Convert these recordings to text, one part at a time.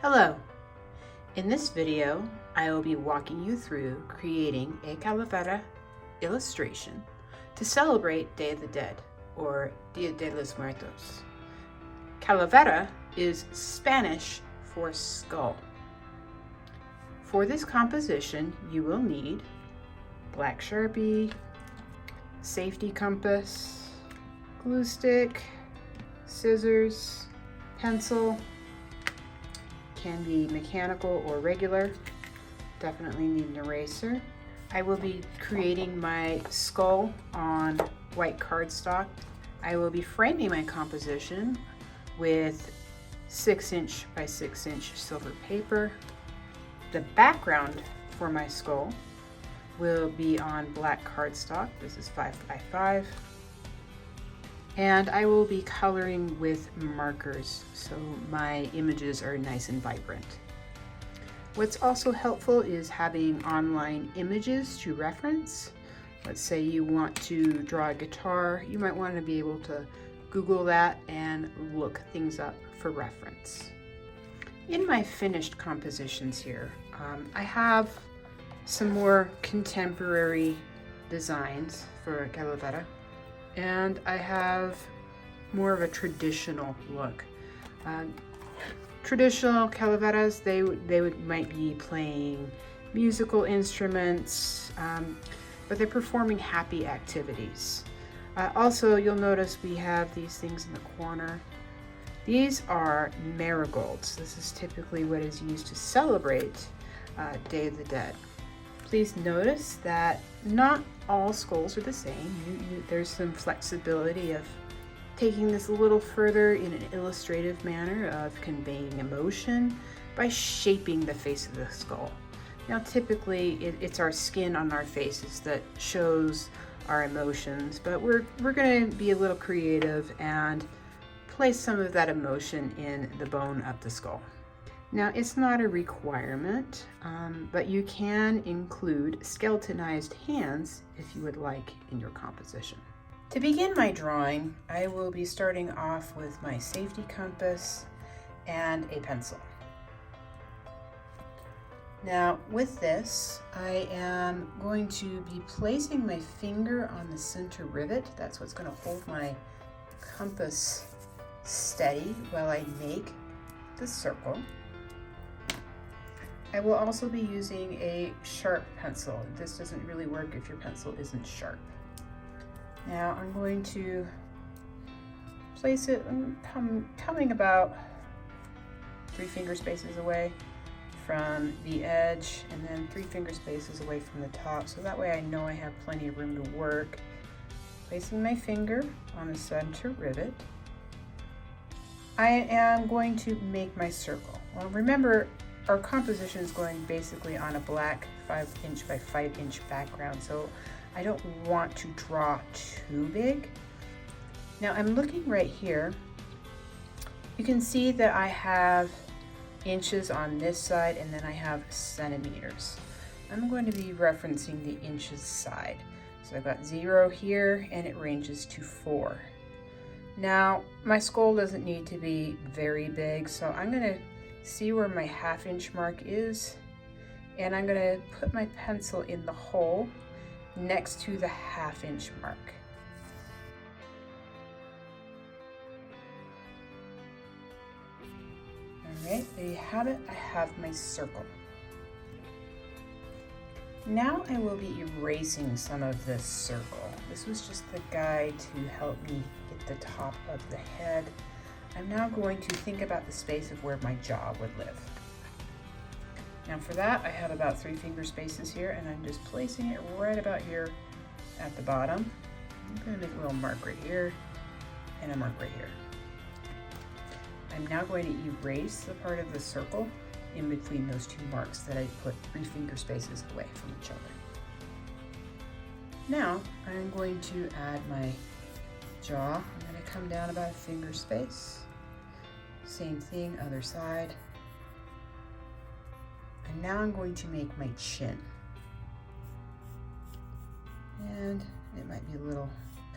Hello! In this video, I will be walking you through creating a Calavera illustration to celebrate Day of the Dead, or Dia de los Muertos. Calavera is Spanish for skull. For this composition, you will need black Sharpie, safety compass, glue stick, scissors, pencil, can be mechanical or regular. Definitely need an eraser. I will be creating my skull on white cardstock. I will be framing my composition with 6" by 6" silver paper. The background for my skull will be on black cardstock. This is 5x5. And I will be coloring with markers so my images are nice and vibrant. What's also helpful is having online images to reference. Let's say you want to draw a guitar, you might want to be able to Google that and look things up for reference. In my finished compositions here, I have some more contemporary designs for Calavera. And I have more of a traditional look. Traditional Calaveras, they might be playing musical instruments, but they're performing happy activities. Also, you'll notice we have these things in the corner. These are marigolds. This is typically what is used to celebrate Day of the Dead. Please notice that not all skulls are the same. There's some flexibility of taking this a little further in an illustrative manner of conveying emotion by shaping the face of the skull. Now typically it's our skin on our faces that shows our emotions, but we're going to be a little creative and place some of that emotion in the bone of the skull. Now, it's not a requirement, but you can include skeletonized hands if you would like in your composition. To begin my drawing, I will be starting off with my safety compass and a pencil. Now, with this, I am going to be placing my finger on the center rivet. That's what's going to hold my compass steady while I make the circle. I will also be using a sharp pencil. This doesn't really work if your pencil isn't sharp. Now I'm going to place it, coming about 3 finger spaces away from the edge and then 3 finger spaces away from the top, so that way I know I have plenty of room to work. Placing my finger on the center rivet, I am going to make my circle. Well, remember, our composition is going basically on a black 5" by 5" background, so I don't want to draw too big. Now I'm looking right here. You can see that I have inches on this side and then I have centimeters. I'm going to be referencing the inches side. So I've got 0 here and it ranges to 4. Now my skull doesn't need to be very big, so I'm going to see where my 1/2" mark is, and I'm going to put my pencil in the hole next to the 1/2" mark. Alright, there you have it. I have my circle. Now I will be erasing some of this circle. This was just the guide to help me get the top of the head. I'm now going to think about the space of where my jaw would live. Now for that, I have about 3 finger spaces here, and I'm just placing it right about here at the bottom. I'm going to make a little mark right here and a mark right here. I'm now going to erase the part of the circle in between those 2 marks that I put 3 finger spaces away from each other. Now I'm going to add my jaw. I'm going to come down about a finger space. Same thing, other side. And now I'm going to make my chin. And it might be a little,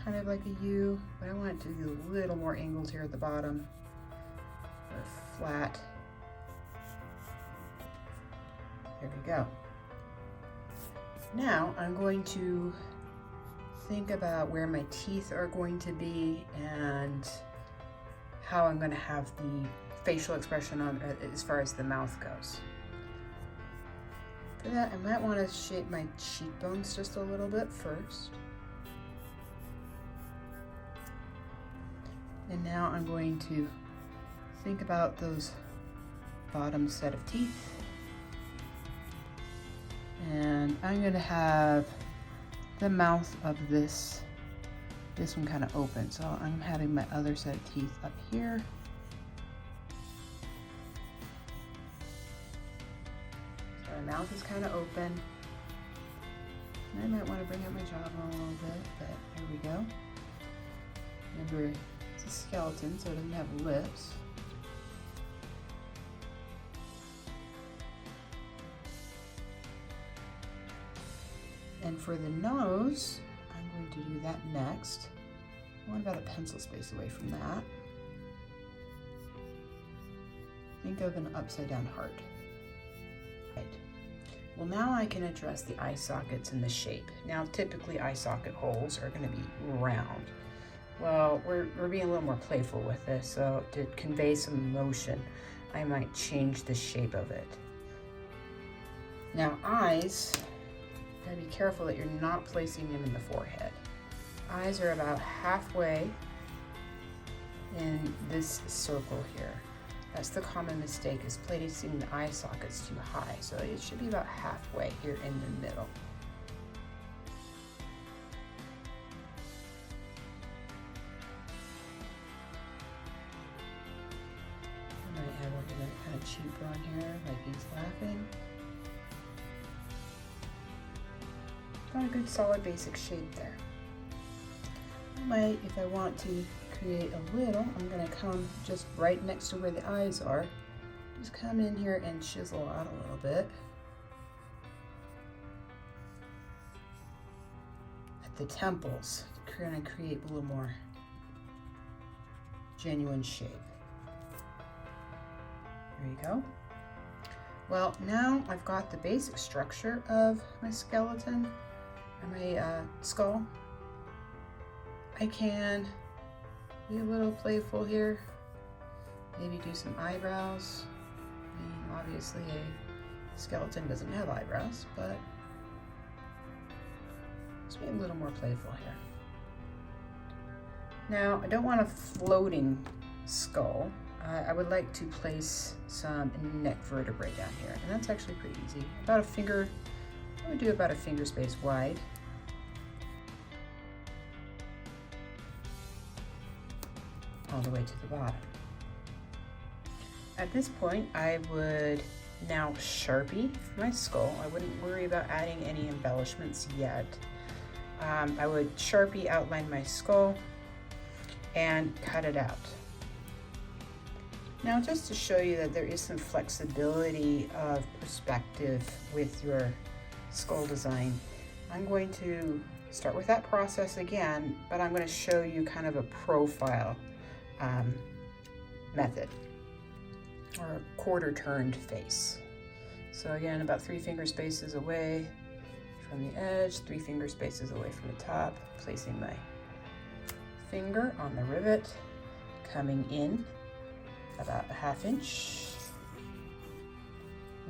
kind of like a U, but I want it to be a little more angled here at the bottom. Or flat. There we go. Now I'm going to think about where my teeth are going to be and how I'm going to have the facial expression on as far as the mouth goes. For that, I might want to shape my cheekbones just a little bit first. And now I'm going to think about those bottom set of teeth. And I'm going to have the mouth of this one kind of open. So I'm having my other set of teeth up here. So my mouth is kind of open. And I might want to bring up my jawbone a little bit, but there we go. Remember, it's a skeleton, so it doesn't have lips. And for the nose, I'm going to do that next. I want about a pencil space away from that. Think of an upside down heart. Right. Well, now I can address the eye sockets and the shape. Now, typically eye socket holes are going to be round. Well, we're being a little more playful with this, so to convey some emotion, I might change the shape of it. Now, eyes, gotta be careful that you're not placing them in the forehead. Eyes are about halfway in this circle here. That's the common mistake, is placing the eye sockets too high. So it should be about halfway here in the middle. I might have like a kind of cheekbone here, like he's laughing. Got a good solid basic shape there. I might, if I want to create a little, I'm going to come just right next to where the eyes are. Just come in here and chisel out a little bit. At the temples, to kind of create a little more genuine shape. There you go. Well, now I've got the basic structure of my skeleton, or my skull. I can be a little playful here, maybe do some eyebrows. I mean, obviously a skeleton doesn't have eyebrows, but let's be a little more playful here. Now, I don't want a floating skull. I would like to place some neck vertebrae down here, and that's actually pretty easy. About a finger, I would do about a finger space wide. All the way to the bottom. At this point, I would now Sharpie my skull. I wouldn't worry about adding any embellishments yet. I would Sharpie outline my skull and cut it out. Now, just to show you that there is some flexibility of perspective with your skull design, I'm going to start with that process again, but I'm going to show you kind of a profile method, or a quarter turned face. So again, about 3 finger spaces away from the edge, 3 finger spaces away from the top, placing my finger on the rivet, coming in about a 1/2 inch.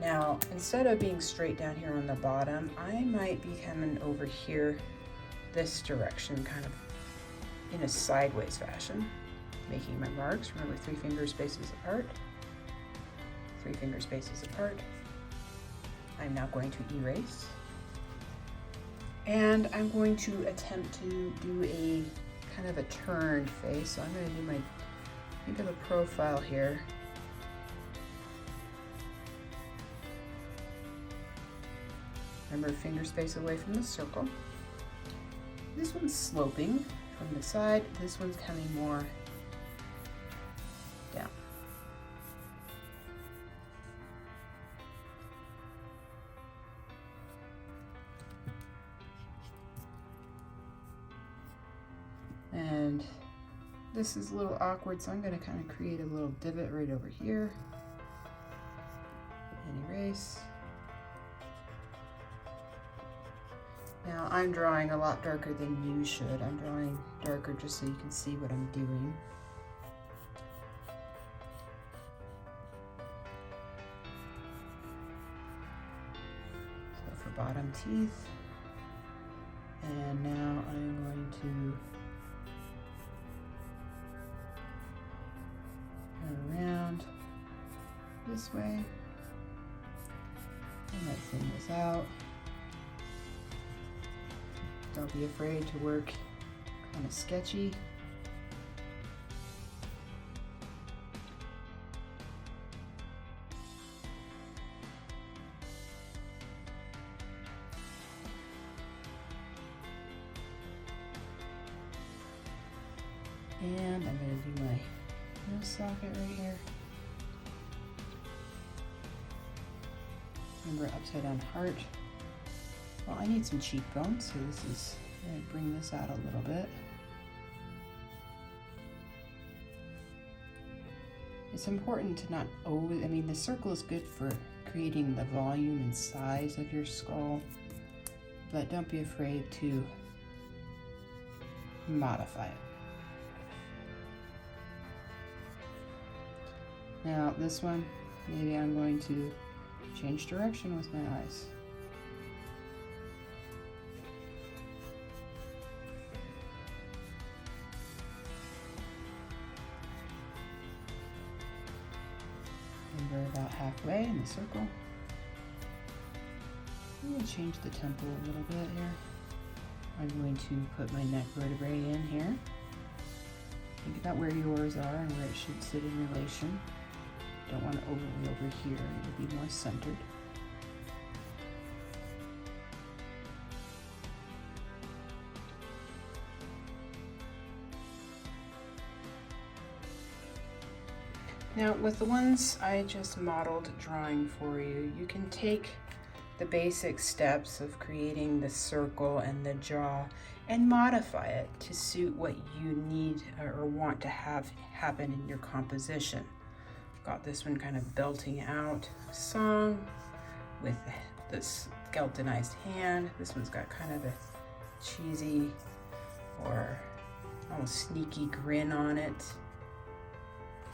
Now, instead of being straight down here on the bottom, I might be coming over here this direction, kind of in a sideways fashion, making my marks. Remember, 3 finger spaces apart, 3 finger spaces apart. I'm now going to erase, and I'm going to attempt to do a kind of a turned face. So I'm going to do my, think of a profile here. Remember, finger space away from the circle. This one's sloping from the side. This one's coming more down. And this is a little awkward, so I'm going to kind of create a little divot right over here and erase. Now I'm drawing a lot darker than you should. I'm drawing darker just so you can see what I'm doing. So for bottom teeth, and now I'm going to go around this way. I might thin this out. Don't be afraid to work kind of sketchy. And I'm going to do my nose socket right here. Remember, upside down heart. Well, I need some cheekbones, so this is, I'm going to bring this out a little bit. It's important to not always, I mean, the circle is good for creating the volume and size of your skull, but don't be afraid to modify it. Now this one, maybe I'm going to change direction with my eyes. And we're about halfway in the circle. I'm going to change the tempo a little bit here. I'm going to put my neck vertebrae in here. Think about where yours are and where it should sit in relation. Don't want to overlay over here, it will be more centered. Now with the ones I just modeled drawing for you, you can take the basic steps of creating the circle and the jaw and modify it to suit what you need or want to have happen in your composition. Got this one kind of belting out a song with this skeletonized hand. This one's got kind of a cheesy or almost sneaky grin on it.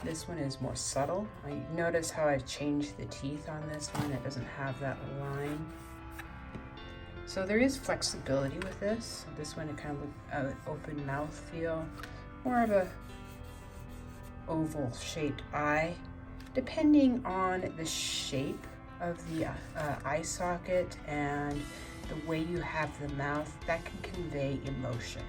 This one is more subtle. Notice how I've changed the teeth on this one. It doesn't have that line. So there is flexibility with this. So this one, it kind of looks an open mouth feel, more of a oval shaped eye. Depending on the shape of the eye socket and the way you have the mouth, that can convey emotion.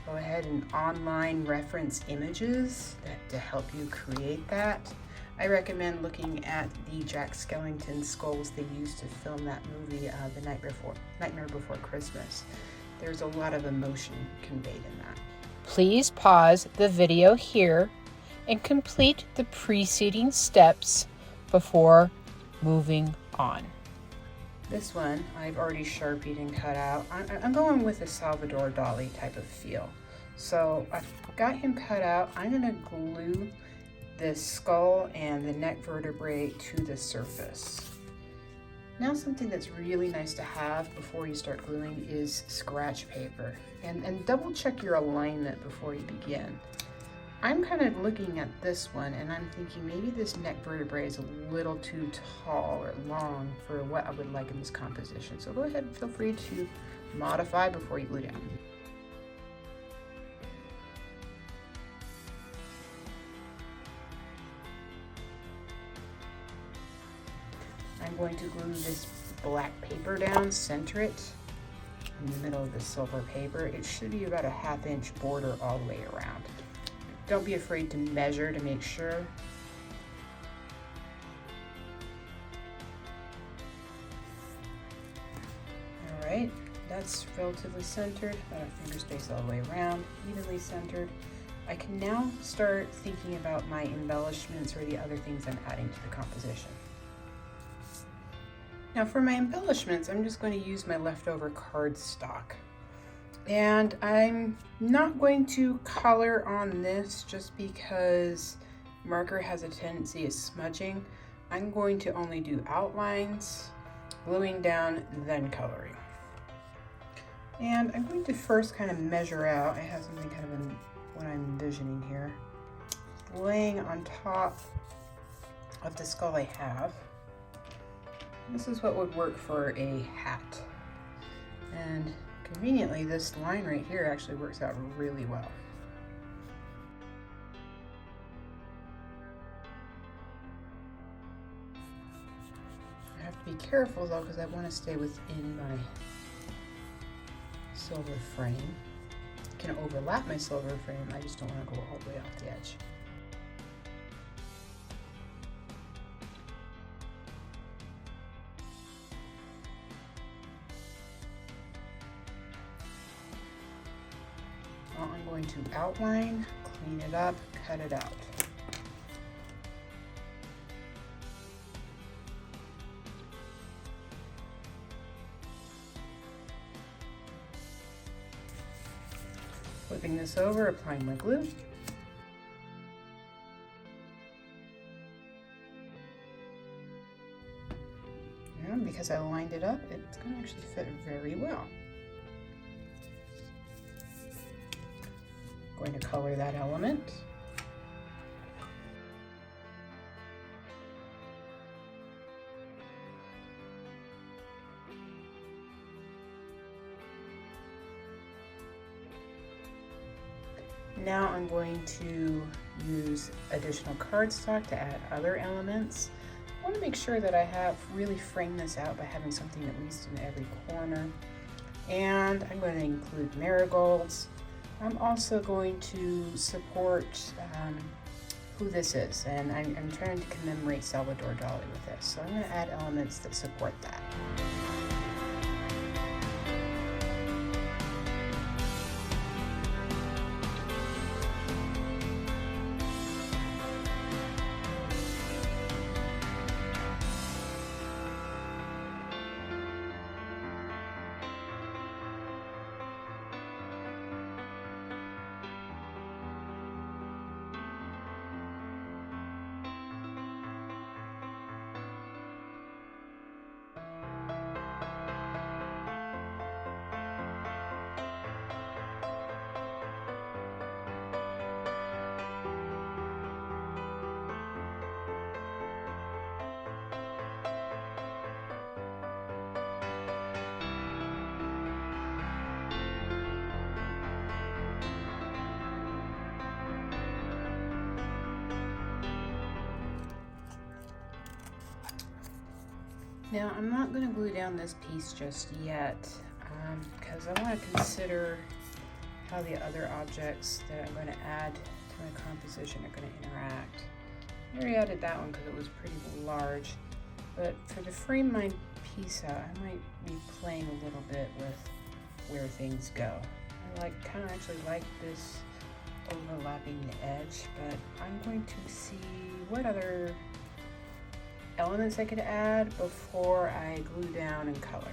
Go ahead and online reference images to help you create that. I recommend looking at the Jack Skellington skulls they used to film that movie, The Nightmare Before Christmas. There's a lot of emotion conveyed in that. Please pause the video here and complete the preceding steps before moving on. This one I've already Sharpied and cut out. I'm going with a Salvador Dali type of feel. So I've got him cut out. I'm gonna glue the skull and the neck vertebrae to the surface. Now something that's really nice to have before you start gluing is scratch paper. And double check your alignment before you begin. I'm kind of looking at this one and I'm thinking maybe this neck vertebrae is a little too tall or long for what I would like in this composition. So go ahead and feel free to modify before you glue down. I'm going to glue this black paper down, center it in the middle of the silver paper. It should be about a 1/2 inch border all the way around. Don't be afraid to measure to make sure. All right, that's relatively centered. Let our finger space all the way around, evenly centered. I can now start thinking about my embellishments or the other things I'm adding to the composition. Now for my embellishments, I'm just going to use my leftover cardstock. And I'm not going to color on this just because marker has a tendency of smudging. I'm going to only do outlines, gluing down, then coloring. And I'm going to first kind of measure out. I have something kind of what I'm envisioning here. Laying on top of the skull I have. This is what would work for a hat. And conveniently, this line right here actually works out really well. I have to be careful though, because I want to stay within my silver frame. I can overlap my silver frame, I just don't want to go all the way off the edge. Now I'm going to outline, clean it up, cut it out. Flipping this over, applying my glue. And because I lined it up, it's going to actually fit very well. Going to color that element. Now I'm going to use additional cardstock to add other elements. I want to make sure that I have really framed this out by having something at least in every corner. And I'm going to include marigolds. I'm also going to support who this is, and I'm trying to commemorate Salvador Dali with this. So I'm going to add elements that support that. Now I'm not going to glue down this piece just yet because I want to consider how the other objects that I'm going to add to my composition are going to interact. I already added that one because it was pretty large, but to frame my piece out, I might be playing a little bit with where things go. I kind of actually like this overlapping the edge, but I'm going to see what other elements I could add before I glue down and color.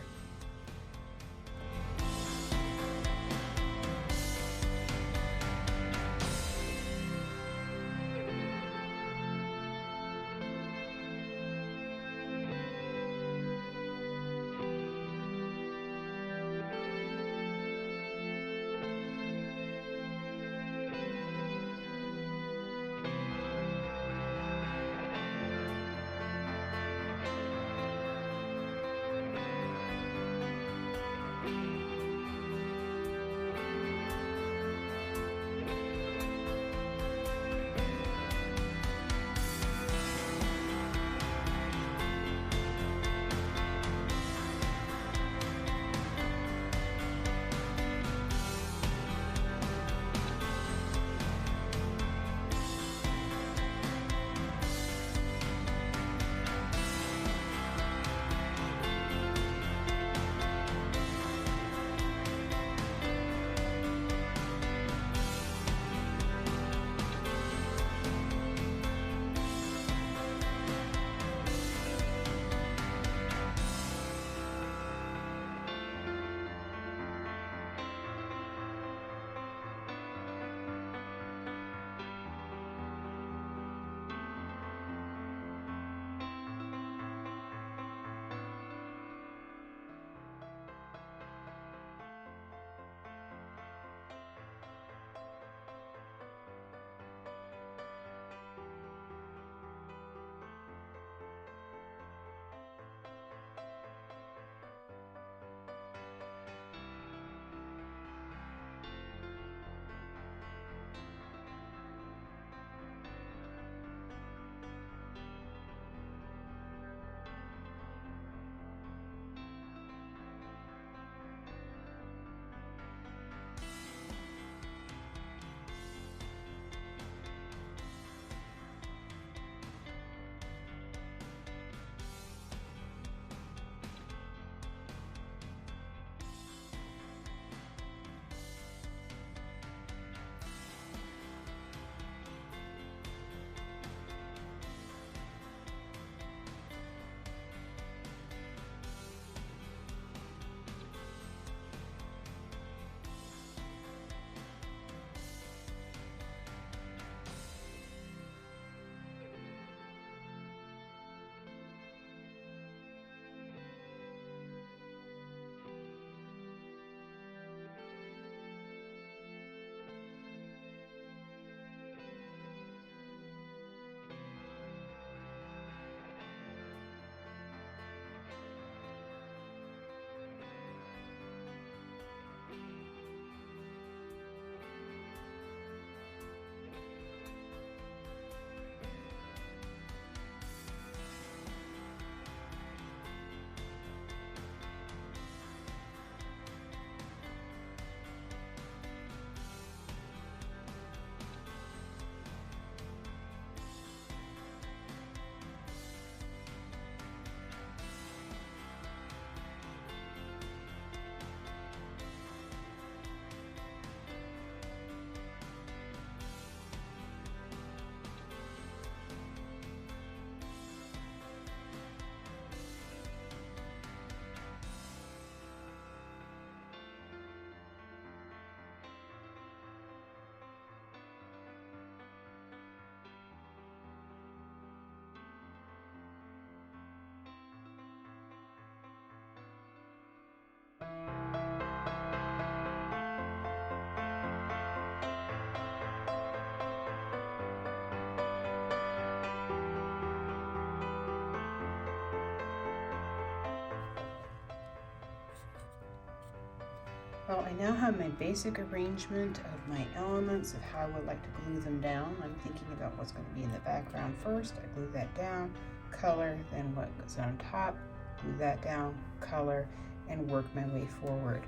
Well, I now have my basic arrangement of my elements of how I would like to glue them down. I'm thinking about what's going to be in the background first. I glue that down, color, then what goes on top, glue that down, color, and work my way forward.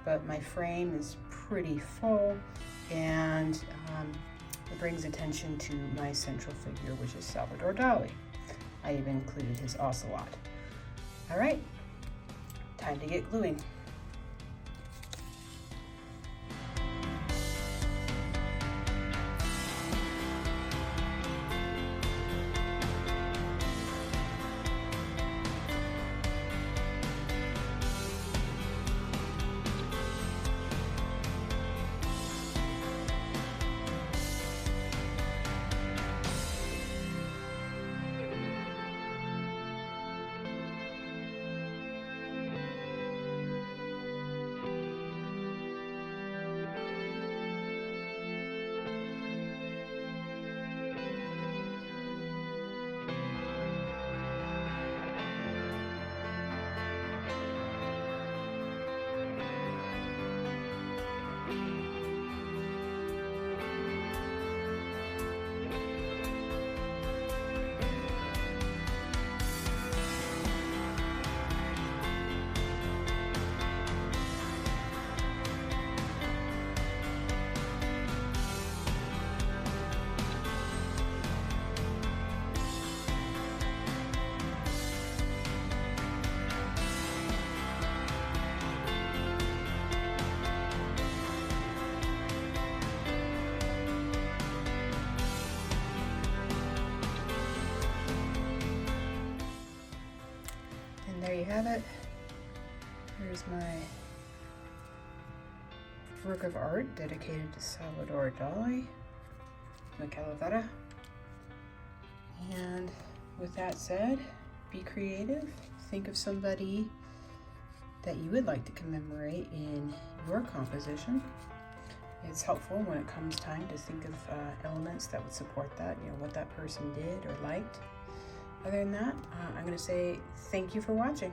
But my frame is pretty full, and it brings attention to my central figure, which is Salvador Dali. I even included his ocelot. All right, time to get gluing. There you have it. Here's my work of art dedicated to Salvador Dali, the Calaveras. And with that said, be creative. Think of somebody that you would like to commemorate in your composition. It's helpful when it comes time to think of elements that would support that, you know, what that person did or liked. Other than that, I'm going to say thank you for watching.